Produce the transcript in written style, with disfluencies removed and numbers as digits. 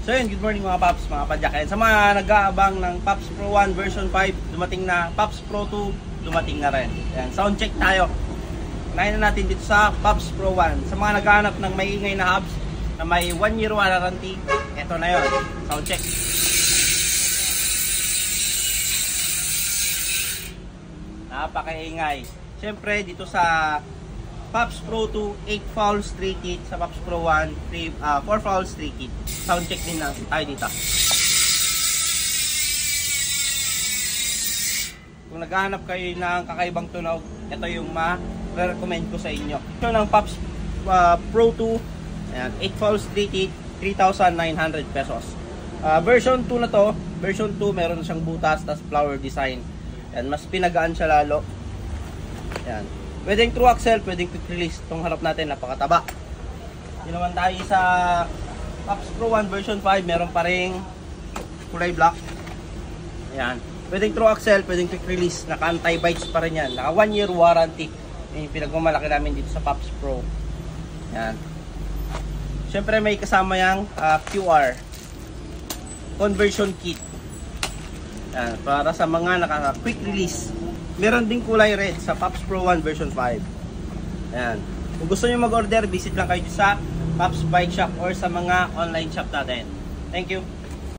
So yun, good morning mga Paps, mga padyak. Sa mga nag-aabang ng Paps Pro 1 version 5, dumating na. Paps Pro 2, dumating na rin. Ayan, sound check tayo. Unahin na natin dito sa Paps Pro 1. Sa mga naghahanap ng maingay na hubs na may 1 year warranty, eto na yun. Sound check. Napakaingay. Siyempre dito sa Paps Pro 2, 8 foul straight hit. Sa Paps Pro 1, 4 foul straight hit. Sound check din natin tayo dito. Kung naghahanap kayo ng kakaibang tunog, ito yung ma-recommend ko sa inyo. Ito ng Paps Pro 2, ayan, 8 foul straight hit, 3,900 pesos. Version 2 na to, version 2 meron siyang butas, tas flower design. Ayan, mas pinagaan siya lalo. Ayan. Pwedeng true axle, pwedeng quick release. Itong harap natin, napakataba. Yun naman tayo sa Paps Pro 1 version 5, meron pa rin kulay black. Ayan. Pwedeng true axle, pwedeng quick release. Naka anti-bites pa rin yan. Naka 1 year warranty. Yung pinagmamalaki namin dito sa Paps Pro. Ayan. Siyempre may kasama yung QR conversion kit. Ayan. Para sa mga naka quick release. Meron ding kulay red sa Paps Pro 1 version 5. Ayan. Kung gusto nyo mag-order, visit lang kayo sa Paps Bike Shop or sa mga online shop natin. Thank you.